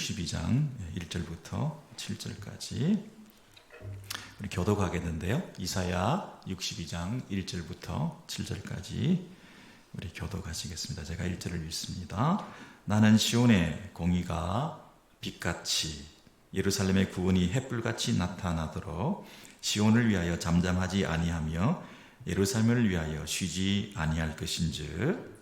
62장 1절부터 7절까지 우리 교독하겠는데요. 이사야 62장 1절부터 7절까지 우리 교독하시겠습니다. 제가 1절을 읽습니다. 나는 시온의 공의가 빛같이 예루살렘의 구원이 햇불같이 나타나도록 시온을 위하여 잠잠하지 아니하며 예루살렘을 위하여 쉬지 아니할 것인즉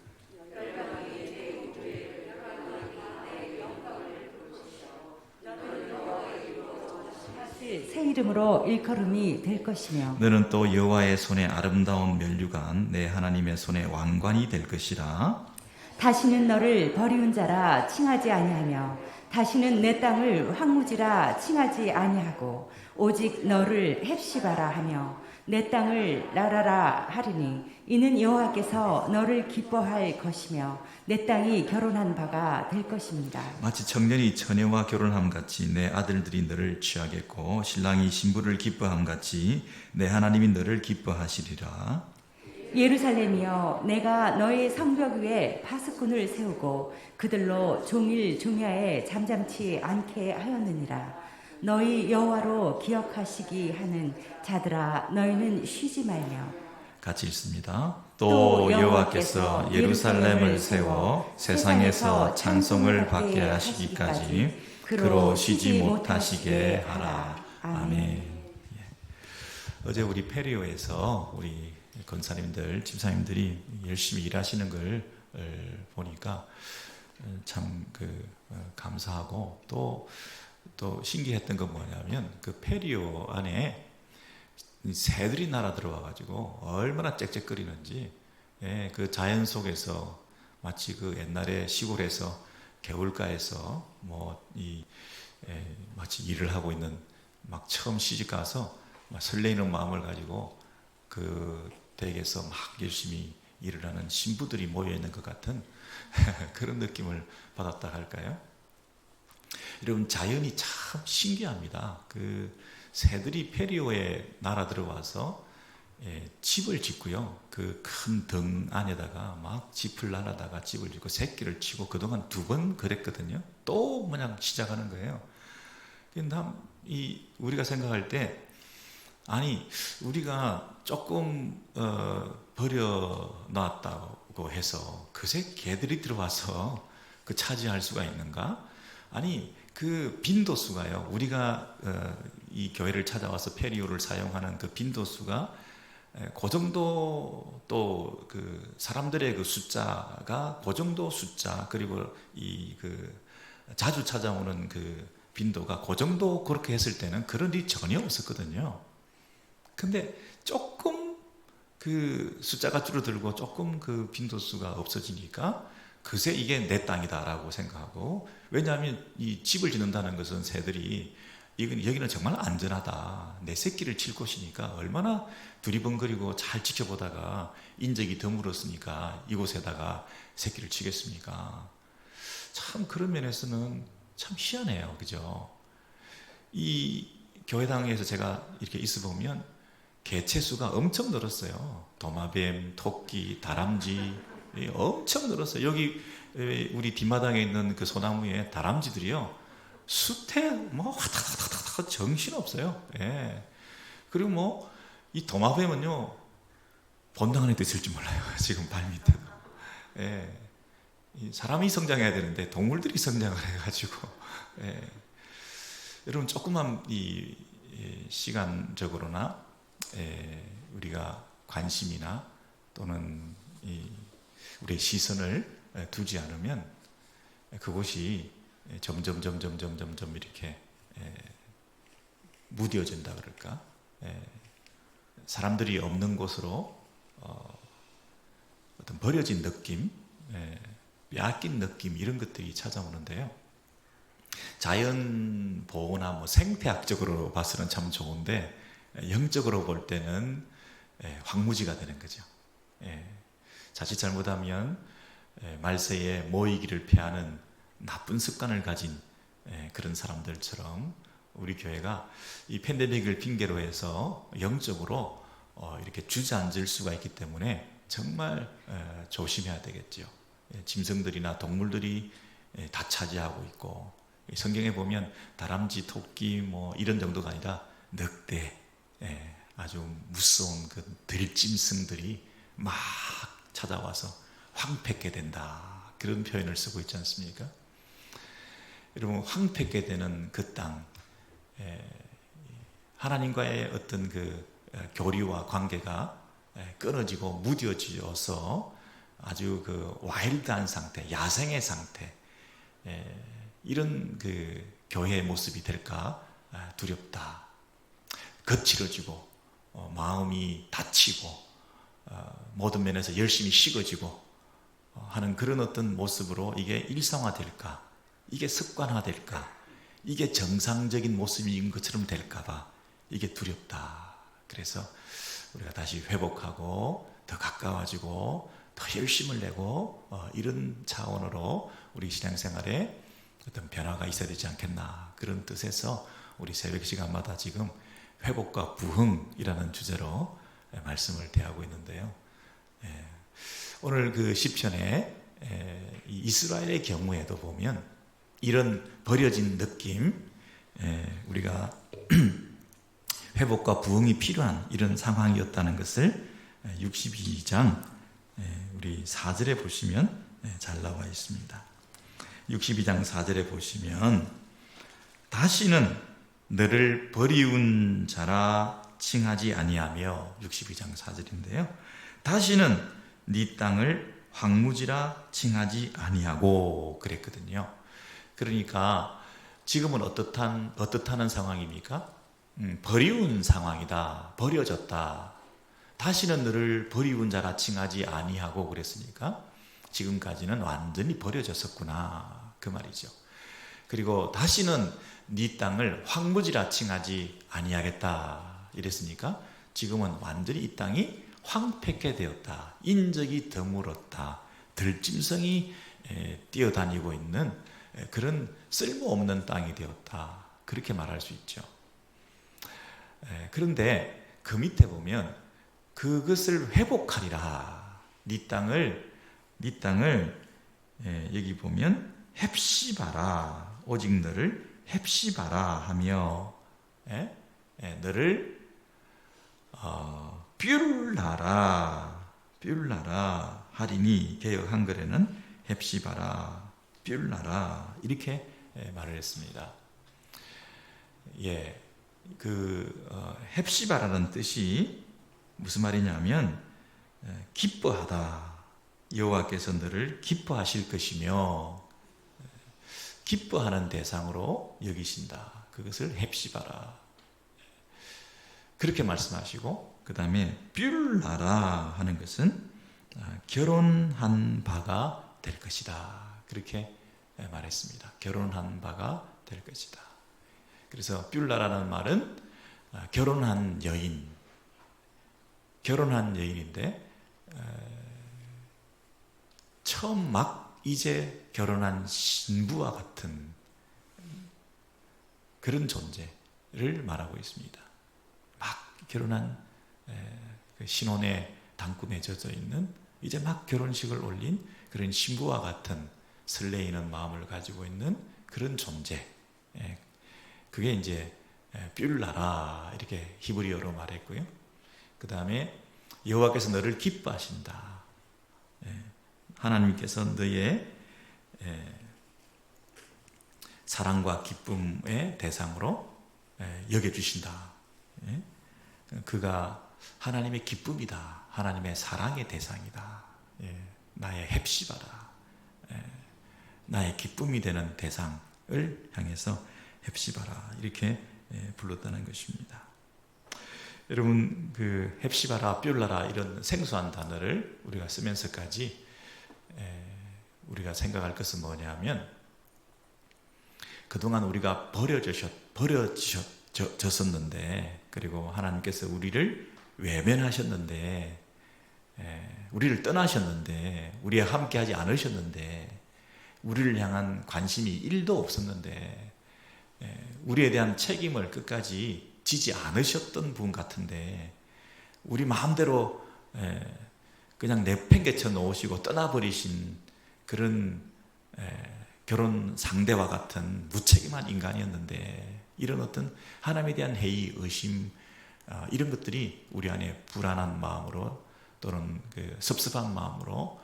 새 이름으로 일컬음이 될 것이며 너는 또 여호와의 손에 아름다운 면류관 내 하나님의 손에 왕관이 될 것이라. 다시는 너를 버리운 자라 칭하지 아니하며 다시는 내 땅을 황무지라 칭하지 아니하고 오직 너를 헵시바라 하며 내 땅을 나라라 하리니 이는 여호와께서 너를 기뻐할 것이며 내 땅이 결혼한 바가 될 것입니다. 마치 청년이 처녀와 결혼함 같이 내 아들들이 너를 취하겠고 신랑이 신부를 기뻐함 같이 내 하나님이 너를 기뻐하시리라. 예루살렘이여 내가 너의 성벽 위에 파수꾼을 세우고 그들로 종일 종야에 잠잠치 않게 하였느니라. 너희 여호와로 기억하시기 하는 자들아 너희는 쉬지 말며. 같이 읽습니다. 또 여호와께서 예루살렘을 세워 세상에서 찬송을 받게 하시기까지 그로 쉬지 못하시게 하라. 아멘. 예. 어제 우리 페리오에서 우리 권사님들, 집사님들이 열심히 일하시는 걸 보니까 참 감사하고 또 신기했던 건 뭐냐면 그 페리오 안에 새들이 날아 들어와가지고 얼마나 짹짹거리는지, 예, 그 자연 속에서 마치 그 옛날에 시골에서 개울가에서 마치 일을 하고 있는 막 처음 시집 가서 막 설레이는 마음을 가지고 그 댁에서 막 열심히 일을 하는 신부들이 모여 있는 것 같은 그런 느낌을 받았다 할까요? 여러분, 자연이 참 신기합니다. 그 새들이 페리오에 날아 들어와서 집을 짓고요. 그 큰 등 안에다가 막 짚을 날아다가 집을 짓고 새끼를 치고 그동안 2번 그랬거든요. 또 그냥 시작하는 거예요. 우리가 생각할 때 아니 우리가 조금 버려놨다고 해서 그새 개들이 들어와서 그 차지할 수가 있는가? 아니 그 빈도수가요. 우리가 이 교회를 찾아와서 페리오를 사용하는 그 빈도수가 그 정도, 또 그 사람들의 그 숫자가 그 정도 숫자, 그리고 자주 찾아오는 그 빈도가 그 정도, 그렇게 했을 때는 그런 일이 전혀 없었거든요. 근데 조금 그 숫자가 줄어들고 조금 그 빈도수가 없어지니까 그새 이게 내 땅이다라고 생각하고, 왜냐하면 이 집을 짓는다는 것은 새들이 여기는 정말 안전하다, 내 새끼를 칠 곳이니까 얼마나 두리번거리고 잘 지켜보다가 인적이 드물었으니까 이곳에다가 새끼를 치겠습니까? 참 그런 면에서는 참 희한해요. 그죠? 이 교회당에서 제가 이렇게 있어보면 개체수가 엄청 늘었어요. 도마뱀, 토끼, 다람쥐 엄청 늘었어요. 여기 우리 뒷마당에 있는 그 소나무에 다람쥐들이요, 숱해 화닥닥닥닥 정신없어요. 예. 그리고 이 도마뱀은요, 본당 안에 있을 줄 몰라요. 지금 발밑에도. 예. 사람이 성장해야 되는데 동물들이 성장을 해가지고, 예. 여러분, 조금만 이 시간적으로나 우리가 관심이나 또는 우리의 시선을 두지 않으면 그곳이 점점 이렇게 무뎌진다 그럴까? 사람들이 없는 곳으로 어떤 버려진 느낌, 빼앗긴 느낌, 이런 것들이 찾아오는데요. 자연 보호나 생태학적으로 봐서는 참 좋은데 영적으로 볼 때는 황무지가 되는 거죠. 자칫 잘못하면 말세에 모이기를 피하는 나쁜 습관을 가진 그런 사람들처럼 우리 교회가 이 팬데믹을 핑계로 해서 영적으로 이렇게 주저앉을 수가 있기 때문에 정말 조심해야 되겠죠. 짐승들이나 동물들이 다 차지하고 있고, 성경에 보면 다람쥐, 토끼 뭐 이런 정도가 아니라 늑대, 아주 무서운 그 들짐승들이 막 찾아와서 황폐케 된다, 그런 표현을 쓰고 있지 않습니까? 여러분, 황폐케 되는 그 땅, 하나님과의 어떤 그 교류와 관계가 끊어지고 무뎌져서 아주 그 와일드한 상태, 야생의 상태, 이런 그 교회의 모습이 될까 두렵다. 거칠어지고 마음이 다치고 모든 면에서 열심히 식어지고 하는 그런 어떤 모습으로 이게 일상화될까, 이게 습관화될까, 이게 정상적인 모습인 것처럼 될까봐 이게 두렵다. 그래서 우리가 다시 회복하고 더 가까워지고 더 열심을 내고 이런 차원으로 우리 신앙생활에 어떤 변화가 있어야 되지 않겠나, 그런 뜻에서 우리 새벽 시간마다 지금 회복과 부흥이라는 주제로 말씀을 대하고 있는데요. 오늘 그 시편에 이스라엘의 경우에도 보면 이런 버려진 느낌, 우리가 회복과 부흥이 필요한 이런 상황이었다는 것을 62장 우리 4절에 보시면 잘 나와 있습니다. 62장 4절에 보시면 다시는 너를 버리운 자라 칭하지 아니하며, 62장 4절인데요. 다시는 네 땅을 황무지라 칭하지 아니하고 그랬거든요. 그러니까 지금은 어떻다는 상황입니까? 버리운 상황이다. 버려졌다. 다시는 너를 버리운 자라 칭하지 아니하고 그랬으니까 지금까지는 완전히 버려졌었구나, 그 말이죠. 그리고 다시는 네 땅을 황무지라 칭하지 아니하겠다 이랬으니까 지금은 완전히 이 땅이 황폐케 되었다. 인적이 드물었다. 들짐승이 뛰어다니고 있는 그런 쓸모없는 땅이 되었다. 그렇게 말할 수 있죠. 그런데 그 밑에 보면 그것을 회복하리라. 네 땅을 여기 보면 헵시바라, 오직 너를 헵시바라 하며, 너를 뷸라라 하리니, 개역 한글에는 헵시바라, 뷸라라 이렇게 말을 했습니다. 헵시바라는 뜻이 무슨 말이냐면 기뻐하다. 여호와께서 너를 기뻐하실 것이며 기뻐하는 대상으로 여기신다. 그것을 헵시바라, 그렇게 말씀하시고, 그 다음에 뷸라라 하는 것은 결혼한 바가 될 것이다. 그렇게 말했습니다. 결혼한 바가 될 것이다. 그래서 뷸라라는 말은 결혼한 여인인데 처음 막 이제 결혼한 신부와 같은 그런 존재를 말하고 있습니다. 막 결혼한 신혼의 단꿈에 젖어 있는, 이제 막 결혼식을 올린 그런 신부와 같은 설레이는 마음을 가지고 있는 그런 존재, 그게 이제 뷸라라 이렇게 히브리어로 말했고요. 그 다음에 여호와께서 너를 기뻐하신다. 하나님께서 너의 사랑과 기쁨의 대상으로 여겨주신다. 그가 하나님의 기쁨이다. 하나님의 사랑의 대상이다. 나의 헵시바다. 나의 기쁨이 되는 대상을 향해서 헵시바라 이렇게 불렀다는 것입니다. 여러분, 그 헵시바라, 뷸라라 이런 생소한 단어를 우리가 쓰면서까지 우리가 생각할 것은 뭐냐면, 그동안 우리가 버려졌었는데, 그리고 하나님께서 우리를 외면하셨는데, 우리를 떠나셨는데, 우리와 함께하지 않으셨는데, 우리를 향한 관심이 1도 없었는데, 우리에 대한 책임을 끝까지 지지 않으셨던 분 같은데, 우리 마음대로 그냥 내팽개쳐 놓으시고 떠나버리신 그런 결혼 상대와 같은 무책임한 인간이었는데 이런 어떤 하나님에 대한 회의, 의심 이런 것들이 우리 안에 불안한 마음으로 또는 그 섭섭한 마음으로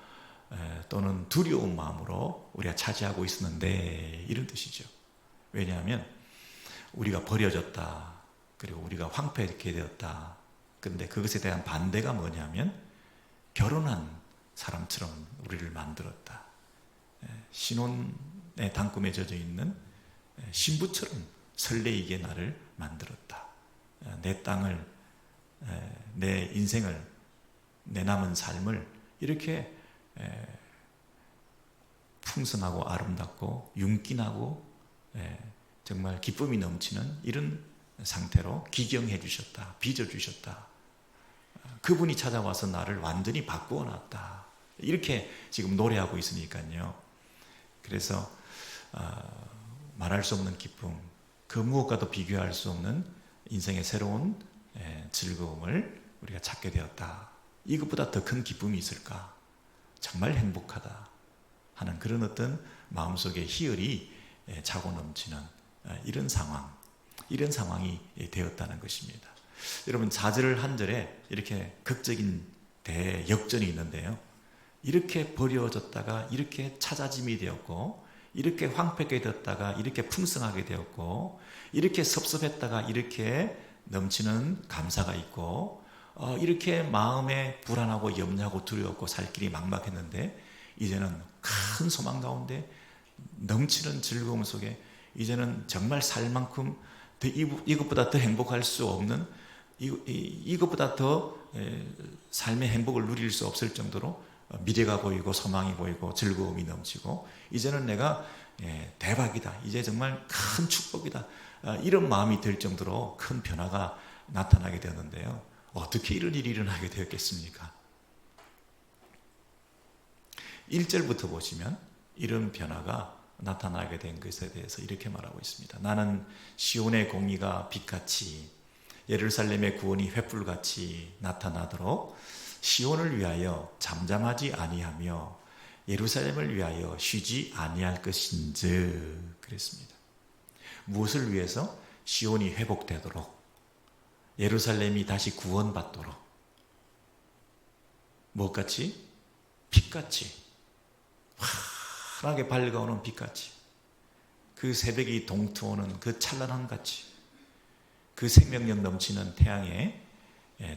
또는 두려운 마음으로 우리가 차지하고 있었는데 이런 뜻이죠. 왜냐하면 우리가 버려졌다. 그리고 우리가 황폐하게 되었다. 그런데 그것에 대한 반대가 뭐냐면 결혼한 사람처럼 우리를 만들었다. 신혼의 단꿈에 젖어 있는 신부처럼 설레이게 나를 만들었다. 내 땅을, 내 인생을, 내 남은 삶을 이렇게 풍성하고 아름답고 윤기나고 정말 기쁨이 넘치는 이런 상태로 기경해 주셨다. 빚어 주셨다. 그분이 찾아와서 나를 완전히 바꾸어 놨다. 이렇게 지금 노래하고 있으니까요. 그래서 말할 수 없는 기쁨, 그 무엇과도 비교할 수 없는 인생의 새로운 즐거움을 우리가 찾게 되었다. 이것보다 더 큰 기쁨이 있을까? 정말 행복하다 하는 그런 어떤 마음속의 희열이 차고 넘치는 이런 상황이 되었다는 것입니다. 여러분 4절 한 절에 이렇게 극적인 대역전이 있는데요. 이렇게 버려졌다가 이렇게 찾아짐이 되었고, 이렇게 황폐하게 되었다가 이렇게 풍성하게 되었고, 이렇게 섭섭했다가 이렇게 넘치는 감사가 있고, 이렇게 마음에 불안하고 염려하고 두려웠고 살 길이 막막했는데 이제는 큰 소망 가운데 넘치는 즐거움 속에 이제는 정말 살 만큼 이것보다 더 행복할 수 없는, 이것보다 더 삶의 행복을 누릴 수 없을 정도로 미래가 보이고 소망이 보이고 즐거움이 넘치고 이제는 내가 대박이다, 이제 정말 큰 축복이다, 이런 마음이 들 정도로 큰 변화가 나타나게 되었는데요. 어떻게 이런 일이 일어나게 되었겠습니까? 1절부터 보시면 이런 변화가 나타나게 된 것에 대해서 이렇게 말하고 있습니다. 나는 시온의 공의가 빛같이 예루살렘의 구원이 횃불같이 나타나도록 시온을 위하여 잠잠하지 아니하며 예루살렘을 위하여 쉬지 아니할 것인즉 그랬습니다. 무엇을 위해서? 시온이 회복되도록, 예루살렘이 다시 구원받도록. 무엇같이? 빛같이, 환하게 밝아오는 빛같이, 그 새벽이 동트오는 그 찬란함같이, 그 생명력 넘치는 태양에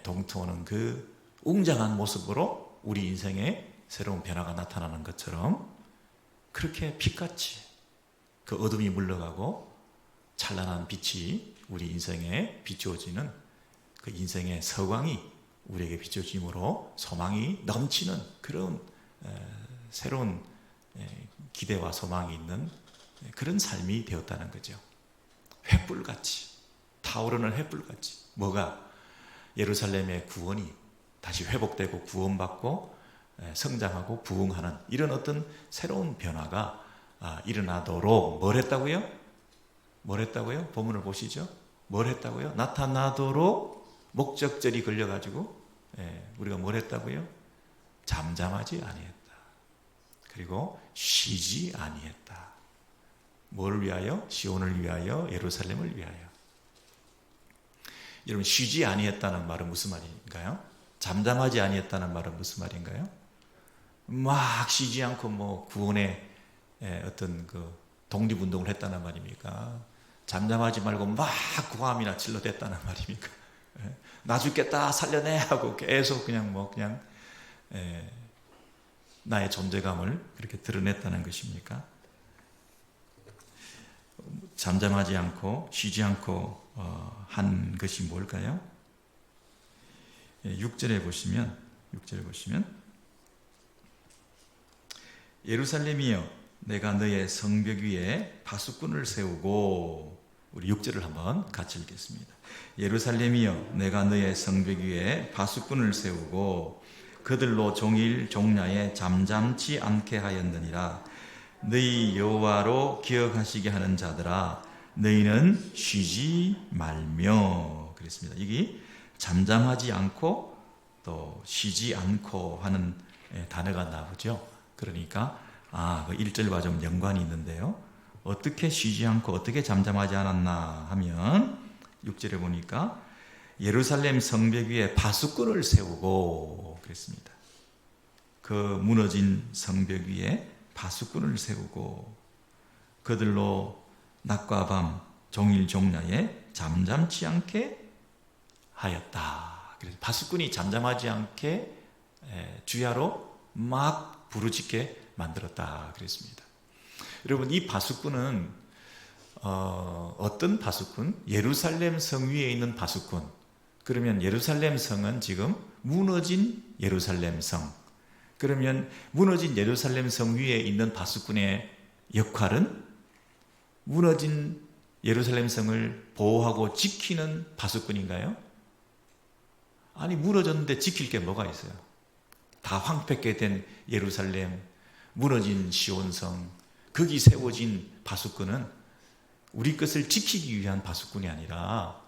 동트오는 그 웅장한 모습으로 우리 인생에 새로운 변화가 나타나는 것처럼 그렇게 빛같이 그 어둠이 물러가고 찬란한 빛이 우리 인생에 비추어지는 그 인생의 서광이 우리에게 비춰짐으로 소망이 넘치는 그런 새로운 기대와 소망이 있는 그런 삶이 되었다는 거죠. 횃불같이, 타오르는 횃불같이. 뭐가? 예루살렘의 구원이 다시 회복되고 구원받고 성장하고 부흥하는 이런 어떤 새로운 변화가 일어나도록 뭘 했다고요? 뭘 했다고요? 본문을 보시죠. 뭘 했다고요? 나타나도록 목적절이 걸려가지고 우리가 뭘 했다고요? 잠잠하지 아니했다. 그리고 쉬지 아니했다. 뭘 위하여? 시온을 위하여, 예루살렘을 위하여. 여러분, 쉬지 아니했다는 말은 무슨 말인가요? 잠잠하지 아니했다는 말은 무슨 말인가요? 막 쉬지 않고 뭐 구원의 어떤 그 독립운동을 했다는 말입니까? 잠잠하지 말고 막 고함이나 질러댔다는 말입니까? 나 죽겠다 살려내 하고 계속 그냥 나의 존재감을 그렇게 드러냈다는 것입니까? 잠잠하지 않고 쉬지 않고 한 것이 뭘까요? 6절에 보시면 예루살렘이여 내가 너의 성벽 위에 파수꾼을 세우고, 우리 6절을 한번 같이 읽겠습니다. 예루살렘이여 내가 너의 성벽 위에 파수꾼을 세우고 그들로 종일 종야에 잠잠치 않게 하였느니라. 너희 여호와로 기억하시게 하는 자들아 너희는 쉬지 말며. 그랬습니다. 이게 잠잠하지 않고 또 쉬지 않고 하는 단어가 나오죠. 그러니까 그 1절과 좀 연관이 있는데요. 어떻게 쉬지 않고 어떻게 잠잠하지 않았나 하면 6절에 보니까 예루살렘 성벽 위에 파수꾼을 세우고 그랬습니다. 그 무너진 성벽 위에 파수꾼을 세우고 그들로 낮과 밤 종일 종야에 잠잠치 않게 하였다. 그래서 파수꾼이 잠잠하지 않게 주야로 막 부르짖게 만들었다 그랬습니다. 여러분, 이 파수꾼은 어떤 파수꾼? 예루살렘 성 위에 있는 파수꾼. 그러면 예루살렘 성은 지금 무너진 예루살렘 성. 그러면 무너진 예루살렘 성 위에 있는 파수꾼의 역할은 무너진 예루살렘 성을 보호하고 지키는 파수꾼인가요? 아니, 무너졌는데 지킬 게 뭐가 있어요? 다 황폐케 된 예루살렘, 무너진 시온성, 거기 세워진 파수꾼은 우리 것을 지키기 위한 파수꾼이 아니라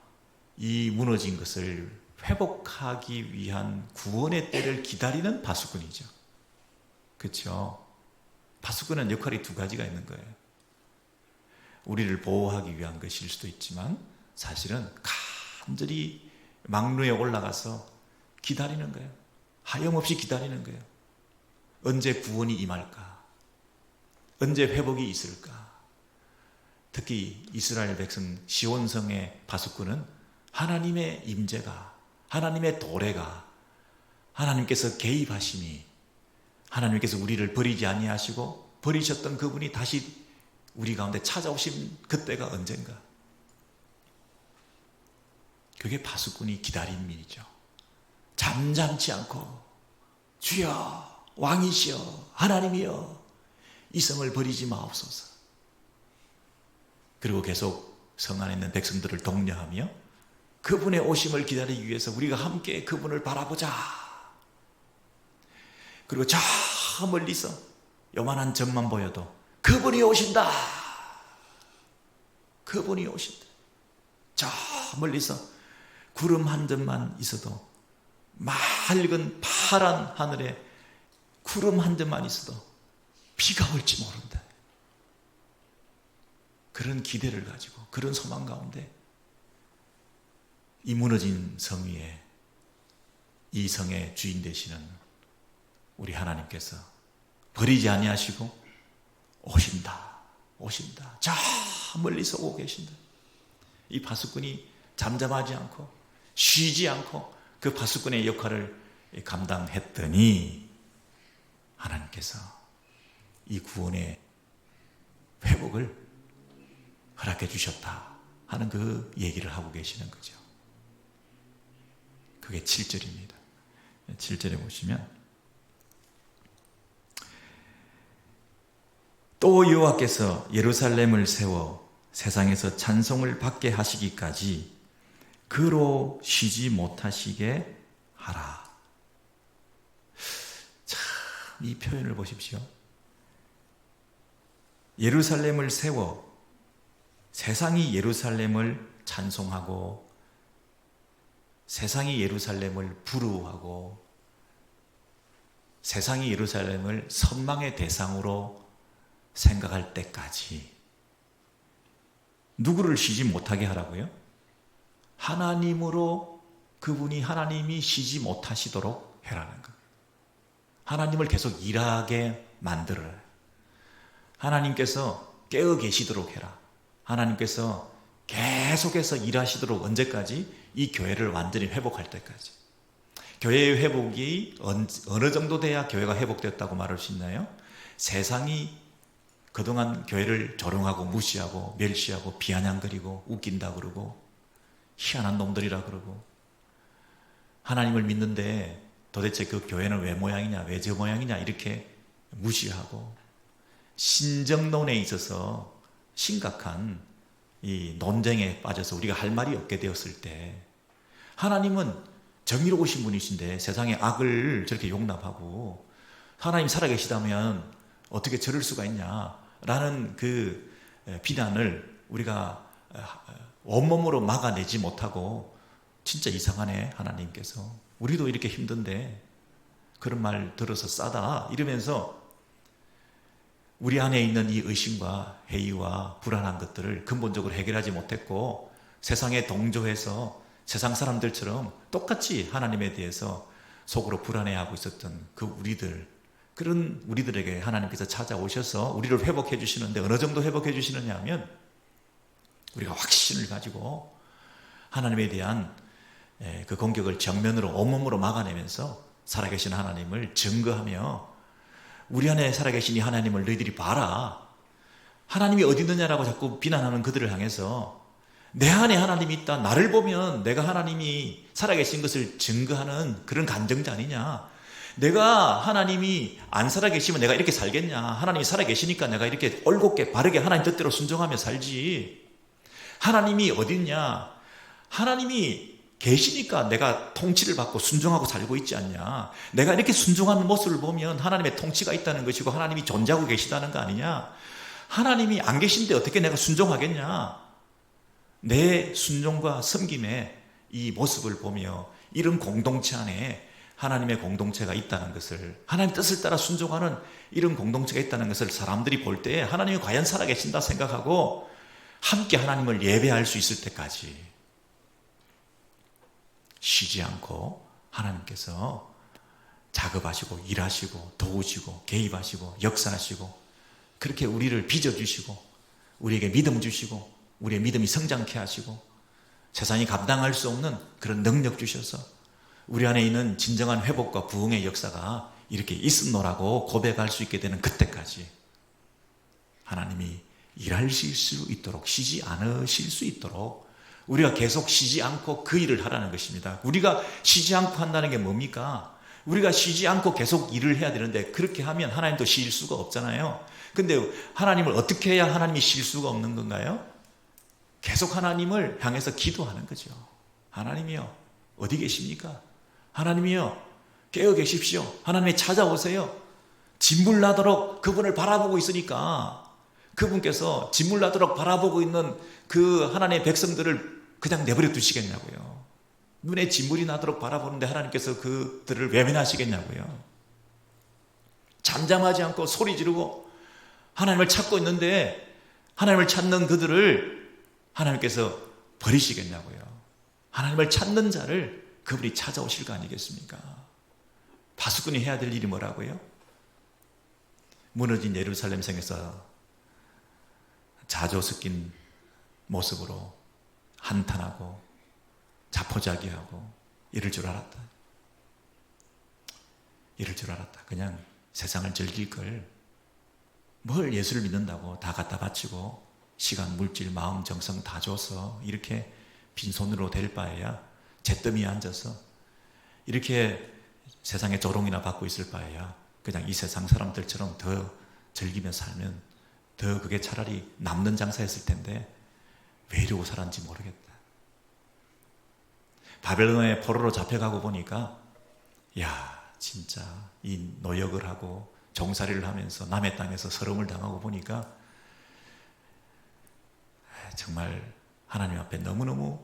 이 무너진 것을 회복하기 위한 구원의 때를 기다리는 파수꾼이죠. 그렇죠? 파수꾼은 역할이 두 가지가 있는 거예요. 우리를 보호하기 위한 것일 수도 있지만 사실은 간절히 망루에 올라가서 기다리는 거예요. 하염없이 기다리는 거예요. 언제 구원이 임할까? 언제 회복이 있을까? 특히 이스라엘 백성 시온성의 파수꾼은 하나님의 임재가, 하나님의 도래가, 하나님께서 개입하심이, 하나님께서 우리를 버리지 아니하시고 버리셨던 그분이 다시 우리 가운데 찾아오신 그때가 언젠가. 그게 파수꾼이 기다린 일이죠. 잠잠치 않고 주여 왕이시여 하나님이여 이 성을 버리지 마옵소서. 그리고 계속 성 안에 있는 백성들을 독려하며 그분의 오심을 기다리기 위해서 우리가 함께 그분을 바라보자. 그리고 저 멀리서 요만한 점만 보여도 그분이 오신다. 그분이 오신다. 저 멀리서 구름 한 점만 있어도, 맑은 파란 하늘에 구름 한 점만 있어도 비가 올지 모른다. 그런 기대를 가지고, 그런 소망 가운데 이 무너진 성 위에 이 성의 주인 되시는 우리 하나님께서 버리지 아니하시고 오신다. 오신다. 저 멀리서 오고 계신다. 이 파수꾼이 잠잠하지 않고 쉬지 않고 그 파수꾼의 역할을 감당했더니 하나님께서 이 구원의 회복을 허락해 주셨다 하는 그 얘기를 하고 계시는 거죠. 그게 7절입니다. 7절에 보시면 또 여호와께서 예루살렘을 세워 세상에서 찬송을 받게 하시기까지 그로 쉬지 못하시게 하라. 참, 이 표현을 보십시오. 예루살렘을 세워 세상이 예루살렘을 찬송하고 세상이 예루살렘을 부르하고 세상이 예루살렘을 선망의 대상으로 생각할 때까지 누구를 쉬지 못하게 하라고요? 하나님으로 그분이 하나님이 쉬지 못하시도록 해라는 거예요. 하나님을 계속 일하게 만들어라. 하나님께서 깨어 계시도록 해라. 하나님께서 계속해서 일하시도록 언제까지? 이 교회를 완전히 회복할 때까지. 교회의 회복이 어느 정도 돼야 교회가 회복됐다고 말할 수 있나요? 세상이 그동안 교회를 조롱하고 무시하고 멸시하고 비아냥거리고 웃긴다 그러고 희한한 놈들이라 그러고 하나님을 믿는데 도대체 그 교회는 왜 모양이냐 왜 저 모양이냐 이렇게 무시하고 신정론에 있어서 심각한 이 논쟁에 빠져서 우리가 할 말이 없게 되었을 때 하나님은 정의로우신 분이신데 세상의 악을 저렇게 용납하고 하나님 살아계시다면 어떻게 저럴 수가 있냐라는 그 비난을 우리가 온몸으로 막아내지 못하고 진짜 이상하네 하나님께서 우리도 이렇게 힘든데 그런 말 들어서 싸다 이러면서 우리 안에 있는 이 의심과 회의와 불안한 것들을 근본적으로 해결하지 못했고 세상에 동조해서 세상 사람들처럼 똑같이 하나님에 대해서 속으로 불안해하고 있었던 그 우리들, 그런 우리들에게 하나님께서 찾아오셔서 우리를 회복해 주시는데 어느 정도 회복해 주시느냐 하면 우리가 확신을 가지고 하나님에 대한 그 공격을 정면으로 온몸으로 막아내면서 살아계신 하나님을 증거하며 우리 안에 살아계신 이 하나님을 너희들이 봐라. 하나님이 어디 있느냐라고 자꾸 비난하는 그들을 향해서 내 안에 하나님이 있다. 나를 보면 내가 하나님이 살아계신 것을 증거하는 그런 간증자 아니냐. 내가 하나님이 안 살아계시면 내가 이렇게 살겠냐. 하나님이 살아계시니까 내가 이렇게 올곧게 바르게 하나님 뜻대로 순종하며 살지. 하나님이 어디 있냐. 하나님이 계시니까 내가 통치를 받고 순종하고 살고 있지 않냐. 내가 이렇게 순종하는 모습을 보면 하나님의 통치가 있다는 것이고 하나님이 존재하고 계시다는 거 아니냐. 하나님이 안 계신데 어떻게 내가 순종하겠냐. 내 순종과 섬김의 이 모습을 보며 이런 공동체 안에 하나님의 공동체가 있다는 것을, 하나님 뜻을 따라 순종하는 이런 공동체가 있다는 것을 사람들이 볼 때 하나님이 과연 살아계신다 생각하고 함께 하나님을 예배할 수 있을 때까지 쉬지 않고 하나님께서 작업하시고 일하시고 도우시고 개입하시고 역사하시고 그렇게 우리를 빚어주시고 우리에게 믿음 주시고 우리의 믿음이 성장케 하시고 세상이 감당할 수 없는 그런 능력 주셔서 우리 안에 있는 진정한 회복과 부흥의 역사가 이렇게 있음노라고 고백할 수 있게 되는 그때까지 하나님이 일하실 수 있도록, 쉬지 않으실 수 있도록 우리가 계속 쉬지 않고 그 일을 하라는 것입니다. 우리가 쉬지 않고 한다는 게 뭡니까? 우리가 쉬지 않고 계속 일을 해야 되는데 그렇게 하면 하나님도 쉴 수가 없잖아요. 근데 하나님을 어떻게 해야 하나님이 쉴 수가 없는 건가요? 계속 하나님을 향해서 기도하는 거죠. 하나님이요, 어디 계십니까? 하나님이요, 깨어 계십시오. 하나님이 찾아오세요. 진물나도록 그분을 바라보고 있으니까 그분께서 진물나도록 바라보고 있는 그 하나님의 백성들을 그냥 내버려 두시겠냐고요. 눈에 진물이 나도록 바라보는데 하나님께서 그들을 외면하시겠냐고요. 잠잠하지 않고 소리 지르고 하나님을 찾고 있는데 하나님을 찾는 그들을 하나님께서 버리시겠냐고요. 하나님을 찾는 자를 그분이 찾아오실 거 아니겠습니까? 파수꾼이 해야 될 일이 뭐라고요? 무너진 예루살렘 성에서 자조 섞인 모습으로 한탄하고 자포자기하고 이럴 줄 알았다. 이럴 줄 알았다. 그냥 세상을 즐길 걸 뭘 예수를 믿는다고 다 갖다 바치고 시간, 물질, 마음, 정성 다 줘서 이렇게 빈손으로 될 바에야 잿더미에 앉아서 이렇게 세상에 조롱이나 받고 있을 바에야 그냥 이 세상 사람들처럼 더 즐기며 살면 더 그게 차라리 남는 장사였을 텐데 왜 이러고 살았는지 모르겠다. 바벨론의 포로로 잡혀가고 보니까 야 진짜 이 노역을 하고 종살이를 하면서 남의 땅에서 서름을 당하고 보니까 정말 하나님 앞에 너무너무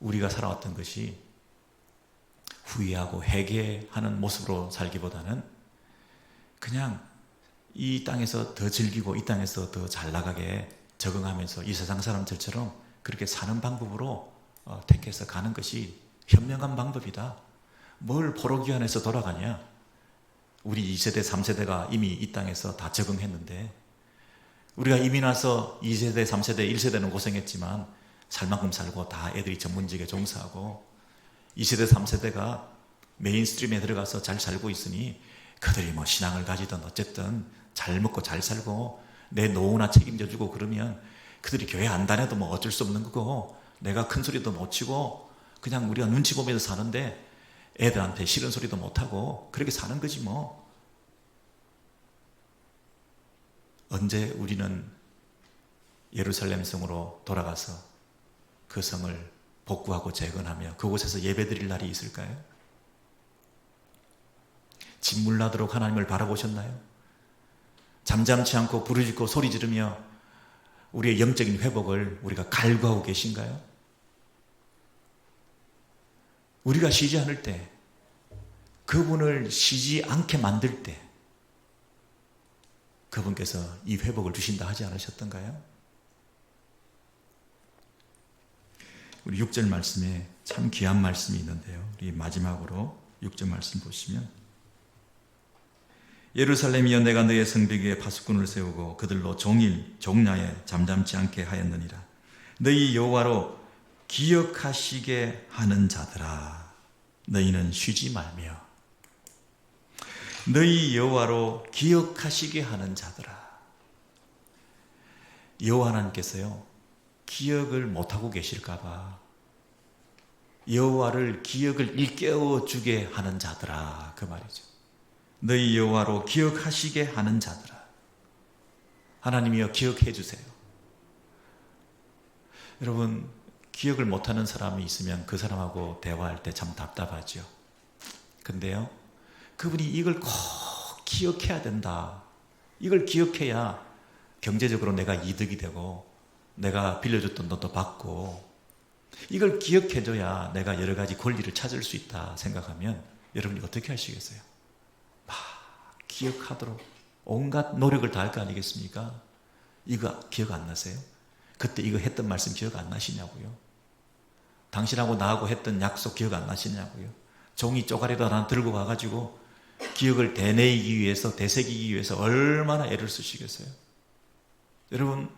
우리가 살아왔던 것이 후회하고 회개하는 모습으로 살기보다는 그냥 이 땅에서 더 즐기고 이 땅에서 더 잘 나가게 적응하면서 이 세상 사람들처럼 그렇게 사는 방법으로 택해서 가는 것이 현명한 방법이다. 뭘 포로기환에서 돌아가냐? 우리 2세대, 3세대가 이미 이 땅에서 다 적응했는데 우리가 이민 와서 2세대, 3세대, 1세대는 고생했지만 살 만큼 살고 다 애들이 전문직에 종사하고 2세대, 3세대가 메인스트림에 들어가서 잘 살고 있으니 그들이 뭐 신앙을 가지든 어쨌든 잘 먹고 잘 살고 내 노후나 책임져주고 그러면 그들이 교회 안 다녀도 뭐 어쩔 수 없는 거고 내가 큰 소리도 못 치고 그냥 우리가 눈치 보면서 사는데 애들한테 싫은 소리도 못하고 그렇게 사는 거지 뭐. 언제 우리는 예루살렘 성으로 돌아가서 그 성을 복구하고 재건하며 그곳에서 예배드릴 날이 있을까요? 진물나도록 하나님을 바라보셨나요? 잠잠치 않고 부르짖고 소리 지르며 우리의 영적인 회복을 우리가 갈구하고 계신가요? 우리가 쉬지 않을 때, 그분을 쉬지 않게 만들 때, 그분께서 이 회복을 주신다 하지 않으셨던가요? 우리 6절 말씀에 참 귀한 말씀이 있는데요. 우리 마지막으로 6절 말씀 보시면, 예루살렘이여 내가 너의 성벽 위에 파수꾼을 세우고 그들로 종일 종야에 잠잠치 않게 하였느니라. 너희 여호와로 기억하시게 하는 자들아, 너희는 쉬지 말며. 너희 여호와로 기억하시게 하는 자들아. 여호와 하나님께서요, 기억을 못하고 계실까 봐 여호와를 기억을 일깨워 주게 하는 자들아, 그 말이죠. 너희 여호와로 기억하시게 하는 자들아. 하나님이여 기억해 주세요. 여러분, 기억을 못하는 사람이 있으면 그 사람하고 대화할 때 참 답답하죠. 근데요, 그분이 이걸 꼭 기억해야 된다. 이걸 기억해야 경제적으로 내가 이득이 되고 내가 빌려줬던 돈도 받고, 이걸 기억해줘야 내가 여러 가지 권리를 찾을 수 있다 생각하면 여러분이 어떻게 하시겠어요? 막 기억하도록 온갖 노력을 다할 거 아니겠습니까? 이거 기억 안 나세요? 그때 이거 했던 말씀 기억 안 나시냐고요? 당신하고 나하고 했던 약속 기억 안 나시냐고요? 종이 쪼가리도 하나 들고 가가지고 기억을 되뇌이기 위해서, 되새기기 위해서 얼마나 애를 쓰시겠어요? 여러분,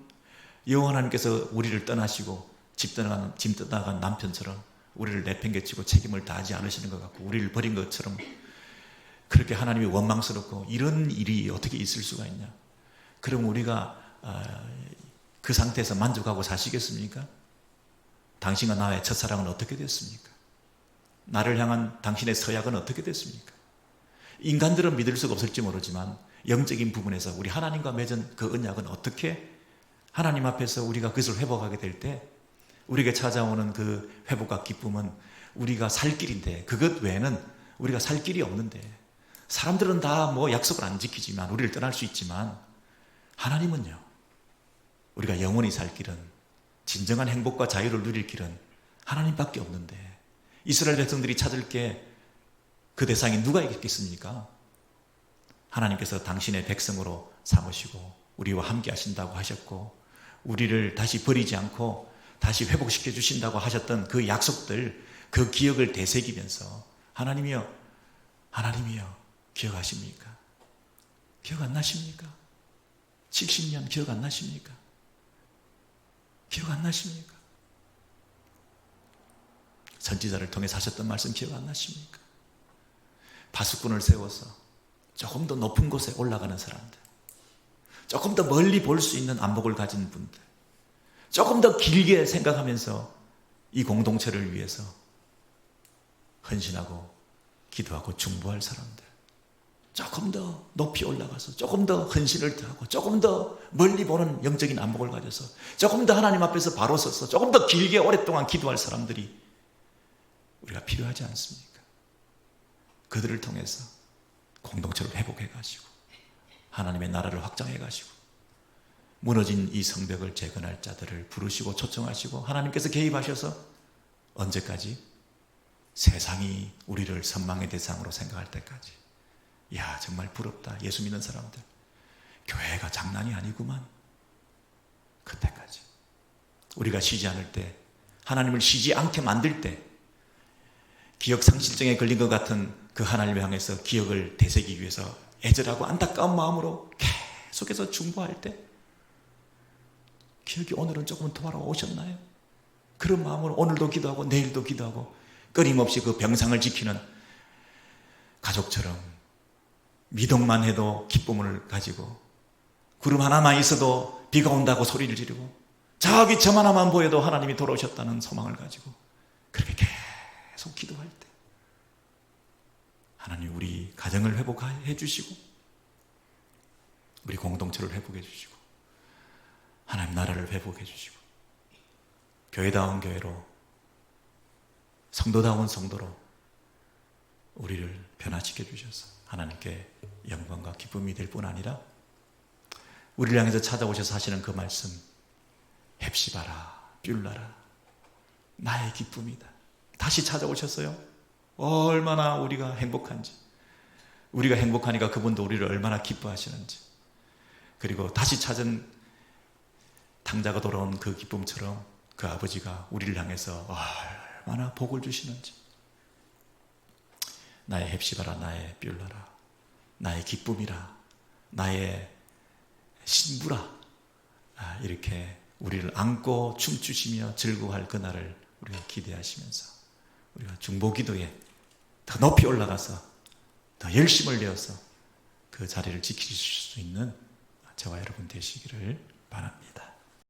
여호와 하나님께서 우리를 떠나시고 짐 떠나간 남편처럼 우리를 내팽개치고 책임을 다하지 않으시는 것 같고 우리를 버린 것처럼 그렇게 하나님이 원망스럽고 이런 일이 어떻게 있을 수가 있냐? 그럼 우리가 그 상태에서 만족하고 사시겠습니까? 당신과 나의 첫사랑은 어떻게 됐습니까? 나를 향한 당신의 서약은 어떻게 됐습니까? 인간들은 믿을 수가 없을지 모르지만 영적인 부분에서 우리 하나님과 맺은 그 언약은 어떻게 하나님 앞에서 우리가 그것을 회복하게 될 때 우리에게 찾아오는 그 회복과 기쁨은 우리가 살 길인데, 그것 외에는 우리가 살 길이 없는데, 사람들은 다 뭐 약속을 안 지키지만 우리를 떠날 수 있지만 하나님은요, 우리가 영원히 살 길은, 진정한 행복과 자유를 누릴 길은 하나님밖에 없는데, 이스라엘 백성들이 찾을 게 그 대상이 누가 있겠습니까? 하나님께서 당신의 백성으로 삼으시고 우리와 함께 하신다고 하셨고 우리를 다시 버리지 않고 다시 회복시켜 주신다고 하셨던 그 약속들, 그 기억을 되새기면서 하나님이여 기억하십니까? 기억 안 나십니까? 70년 기억 안 나십니까? 기억 안 나십니까? 선지자를 통해 하셨던 말씀 기억 안 나십니까? 파수꾼을 세워서 조금 더 높은 곳에 올라가는 사람들, 조금 더 멀리 볼 수 있는 안목을 가진 분들, 조금 더 길게 생각하면서 이 공동체를 위해서 헌신하고 기도하고 중보할 사람들, 조금 더 높이 올라가서 조금 더 헌신을 더하고 조금 더 멀리 보는 영적인 안목을 가져서 조금 더 하나님 앞에서 바로 서서 조금 더 길게 오랫동안 기도할 사람들이 우리가 필요하지 않습니까? 그들을 통해서 공동체를 회복해가지고 하나님의 나라를 확장해가지고 무너진 이 성벽을 재건할 자들을 부르시고 초청하시고 하나님께서 개입하셔서 언제까지? 세상이 우리를 선망의 대상으로 생각할 때까지. 이야, 정말 부럽다. 예수 믿는 사람들, 교회가 장난이 아니구만. 그때까지 우리가 쉬지 않을 때, 하나님을 쉬지 않게 만들 때, 기억상실증에 걸린 것 같은 그 하나님을 향해서 기억을 되새기기 위해서 애절하고 안타까운 마음으로 계속해서 중보할 때, 기억이 오늘은 조금 돌아오셨나요? 그런 마음으로 오늘도 기도하고 내일도 기도하고 끊임없이 그 병상을 지키는 가족처럼 미동만 해도 기쁨을 가지고, 구름 하나만 있어도 비가 온다고 소리를 지르고, 저기 점 하나만 보여도 하나님이 돌아오셨다는 소망을 가지고 그렇게 계속 기도할 때 하나님 우리 가정을 회복해 주시고 우리 공동체를 회복해 주시고 하나님 나라를 회복해 주시고 교회다운 교회로, 성도다운 성도로 우리를 변화시켜 주셔서 하나님께 영광과 기쁨이 될 뿐 아니라 우리를 향해서 찾아오셔서 하시는 그 말씀, 헵시바라 뷸라라 나의 기쁨이다. 다시 찾아오셨어요. 얼마나 우리가 행복한지, 우리가 행복하니까 그분도 우리를 얼마나 기뻐하시는지, 그리고 다시 찾은 탕자가 돌아온 그 기쁨처럼 그 아버지가 우리를 향해서 얼마나 복을 주시는지, 나의 헵시바라, 나의 뷸라라, 나의 기쁨이라, 나의 신부라, 이렇게 우리를 안고 춤추시며 즐거워할 그날을 우리가 기대하시면서 우리가 중보기도에 더 높이 올라가서 더 열심을 내어서 그 자리를 지킬 수 있는 저와 여러분 되시기를 바랍니다.